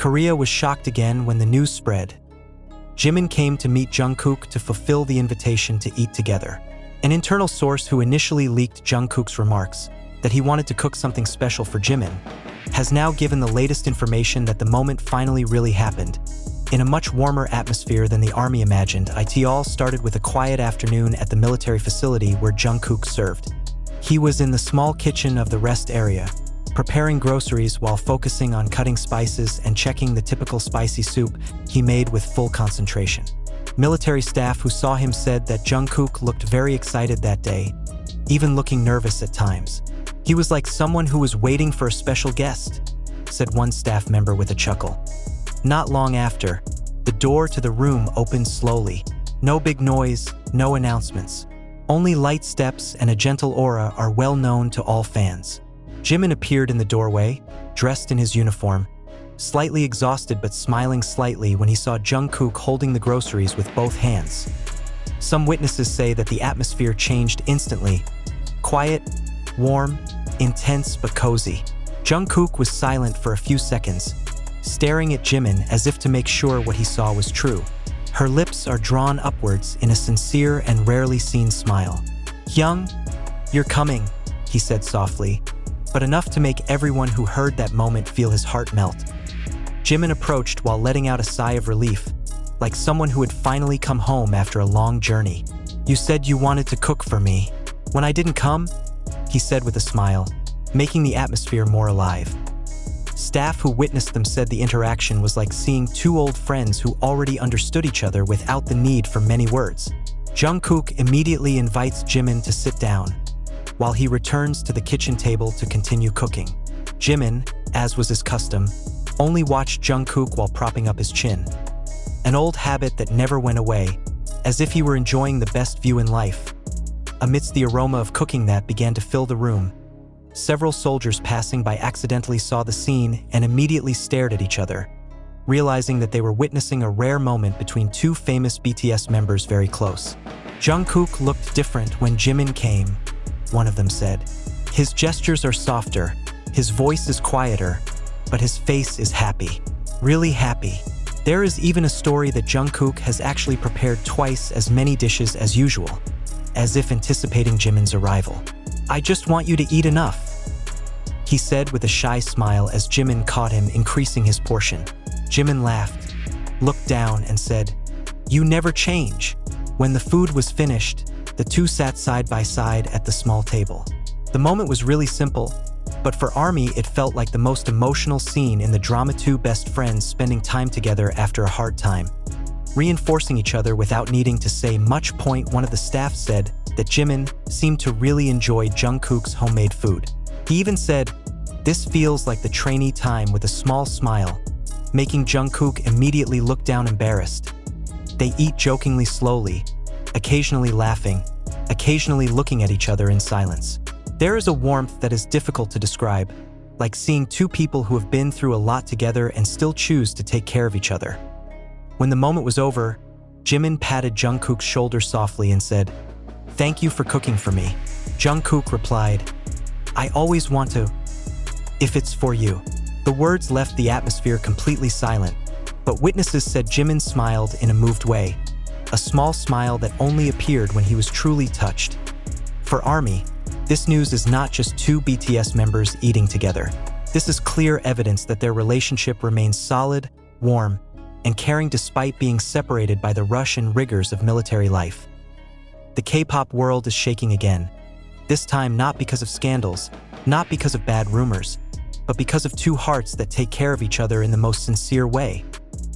Korea was shocked again when the news spread. Jimin came to meet Jungkook to fulfill the invitation to eat together. An internal source who initially leaked Jungkook's remarks that he wanted to cook something special for Jimin has now given the latest information that the moment finally really happened. In a much warmer atmosphere than the army imagined, it all started with a quiet afternoon at the military facility where Jungkook served. He was in the small kitchen of the rest area, preparing groceries while focusing on cutting spices and checking the typical spicy soup he made with full concentration. Military staff who saw him said that Jungkook looked very excited that day, even looking nervous at times. He was like someone who was waiting for a special guest, said one staff member with a chuckle. Not long after, the door to the room opened slowly. No big noise, no announcements. Only light steps and a gentle aura are well known to all fans. Jimin appeared in the doorway, dressed in his uniform, slightly exhausted but smiling slightly when he saw Jungkook holding the groceries with both hands. Some witnesses say that the atmosphere changed instantly. Quiet, warm, intense but cozy. Jungkook was silent for a few seconds, staring at Jimin as if to make sure what he saw was true. Her lips are drawn upwards in a sincere and rarely seen smile. "Hyung, you're coming," he said softly, but enough to make everyone who heard that moment feel his heart melt. Jimin approached while letting out a sigh of relief, like someone who had finally come home after a long journey. "You said you wanted to cook for me. When I didn't come?" he said with a smile, making the atmosphere more alive. Staff who witnessed them said the interaction was like seeing two old friends who already understood each other without the need for many words. Jungkook immediately invites Jimin to sit down, while he returns to the kitchen table to continue cooking. Jimin, as was his custom, only watched Jungkook while propping up his chin. An old habit that never went away, as if he were enjoying the best view in life. Amidst the aroma of cooking that began to fill the room, several soldiers passing by accidentally saw the scene and immediately stared at each other, realizing that they were witnessing a rare moment between two famous BTS members very close. "Jungkook looked different when Jimin came," one of them said. "His gestures are softer, his voice is quieter, but his face is happy. Really happy." There is even a story that Jungkook has actually prepared twice as many dishes as usual, as if anticipating Jimin's arrival. "I just want you to eat enough," he said with a shy smile as Jimin caught him increasing his portion. Jimin laughed, looked down and said, "You never change." When the food was finished, the two sat side by side at the small table. The moment was really simple, but for ARMY it felt like the most emotional scene in the drama. Two best friends spending time together after a hard time, reinforcing each other without needing to say much. One of the staff said that Jimin seemed to really enjoy Jungkook's homemade food. He even said, "This feels like the trainee time," with a small smile, making Jungkook immediately look down embarrassed. They eat jokingly slowly, occasionally laughing, occasionally looking at each other in silence. There is a warmth that is difficult to describe, like seeing two people who have been through a lot together and still choose to take care of each other. When the moment was over, Jimin patted Jungkook's shoulder softly and said, "Thank you for cooking for me." Jungkook replied, "I always want to, if it's for you." The words left the atmosphere completely silent, but witnesses said Jimin smiled in a moved way, a small smile that only appeared when he was truly touched. For ARMY, this news is not just two BTS members eating together. This is clear evidence that their relationship remains solid, warm, and caring despite being separated by the rush and rigors of military life. The K-pop world is shaking again, this time not because of scandals, not because of bad rumors, but because of two hearts that take care of each other in the most sincere way.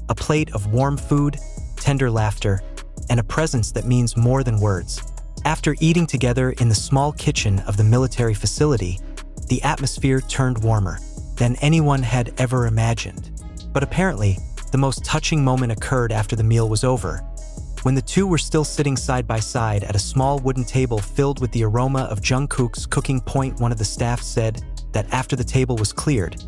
A plate of warm food, tender laughter, and a presence that means more than words. After eating together in the small kitchen of the military facility, the atmosphere turned warmer than anyone had ever imagined. But apparently, the most touching moment occurred after the meal was over, when the two were still sitting side by side at a small wooden table filled with the aroma of Jungkook's cooking. One of the staff said that after the table was cleared,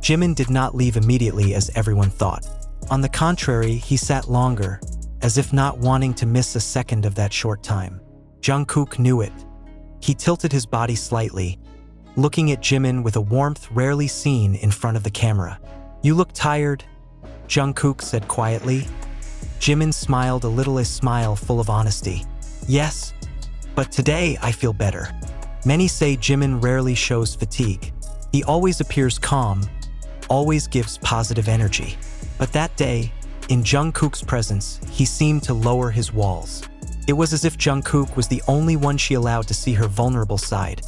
Jimin did not leave immediately as everyone thought. On the contrary, he sat longer, as if not wanting to miss a second of that short time. Jungkook knew it. He tilted his body slightly, looking at Jimin with a warmth rarely seen in front of the camera. "You look tired," Jungkook said quietly. Jimin smiled a little, a smile full of honesty. Yes, but today I feel better. Many say Jimin rarely shows fatigue. He always appears calm, always gives positive energy. But that day, in Jungkook's presence, he seemed to lower his walls. It was as if Jungkook was the only one she allowed to see her vulnerable side.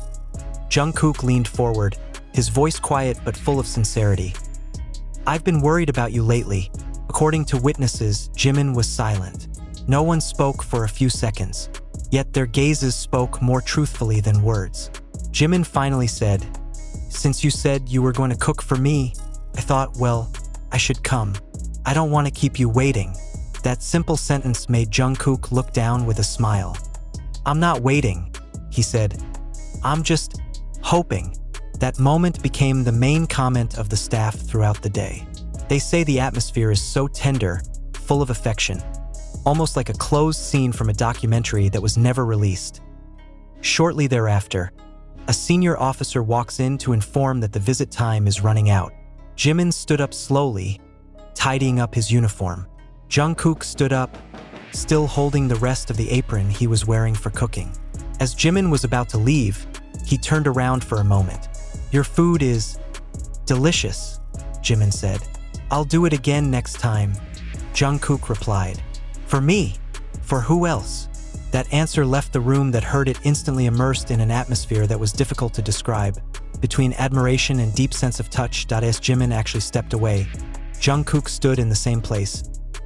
Jungkook leaned forward, his voice quiet but full of sincerity. I've been worried about you lately. According to witnesses, Jimin was silent. No one spoke for a few seconds, yet their gazes spoke more truthfully than words. Jimin finally said, "Since you said you were going to cook for me, I thought, well, I should come. I don't want to keep you waiting." That simple sentence made Jungkook look down with a smile. "I'm not waiting," he said. "I'm just hoping." That moment became the main comment of the staff throughout the day. They say the atmosphere is so tender, full of affection, almost like a closed scene from a documentary that was never released. Shortly thereafter, a senior officer walks in to inform that the visit time is running out. Jimin stood up slowly, tidying up his uniform. Jungkook stood up, still holding the rest of the apron he was wearing for cooking. As Jimin was about to leave, he turned around for a moment. "Your food is delicious," Jimin said. "I'll do it again next time," Jungkook replied. "For me? For who else?" That answer left the room that heard it instantly immersed in an atmosphere that was difficult to describe. Between admiration and deep sense of touch, as Jimin actually stepped away, Jungkook stood in the same place,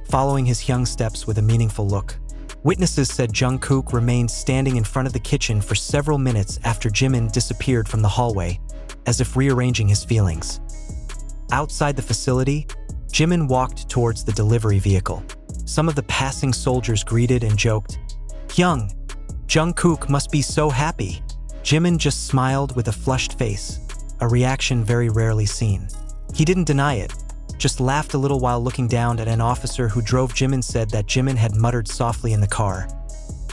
following his young steps with a meaningful look. Witnesses said Jungkook remained standing in front of the kitchen for several minutes after Jimin disappeared from the hallway, as if rearranging his feelings. Outside the facility, Jimin walked towards the delivery vehicle. Some of the passing soldiers greeted and joked, "Hyung, Jungkook must be so happy." Jimin just smiled with a flushed face, a reaction very rarely seen. He didn't deny it, just laughed a little while looking down at an officer who drove. Jimin said that Jimin had muttered softly in the car,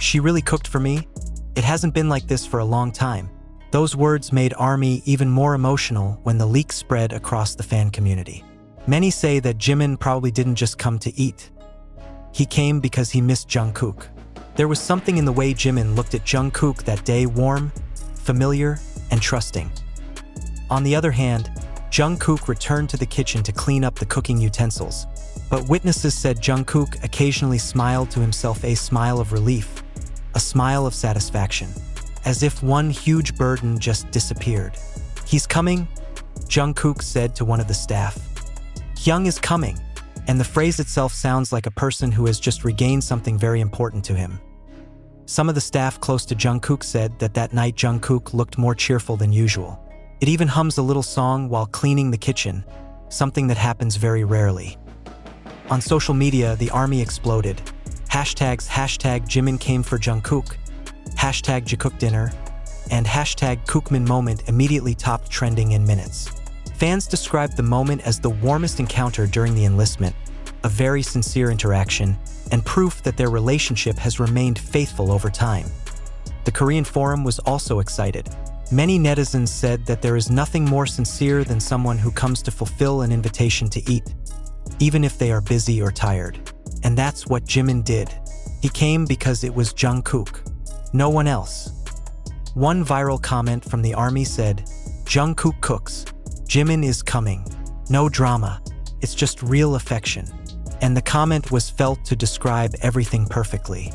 "She really cooked for me? It hasn't been like this for a long time." Those words made ARMY even more emotional when the leak spread across the fan community. Many say that Jimin probably didn't just come to eat. He came because he missed Jungkook. There was something in the way Jimin looked at Jungkook that day, warm, familiar, and trusting. On the other hand, Jungkook returned to the kitchen to clean up the cooking utensils. But witnesses said Jungkook occasionally smiled to himself, a smile of relief, a smile of satisfaction, as if one huge burden just disappeared. "He's coming," Jungkook said to one of the staff. "Hyung is coming," and the phrase itself sounds like a person who has just regained something very important to him. Some of the staff close to Jungkook said that that night Jungkook looked more cheerful than usual. It even hums a little song while cleaning the kitchen, something that happens very rarely. On social media, the ARMY exploded. Hashtags #Jimin came for Jungkook, #Jikook dinner, and #Kookmin moment immediately topped trending in minutes. Fans described the moment as the warmest encounter during the enlistment, a very sincere interaction, and proof that their relationship has remained faithful over time. The Korean forum was also excited. Many netizens said that there is nothing more sincere than someone who comes to fulfill an invitation to eat, even if they are busy or tired. And that's what Jimin did. He came because it was Jungkook, no one else. One viral comment from the ARMY said, "Jungkook cooks. Jimin is coming. No drama. It's just real affection." And the comment was felt to describe everything perfectly.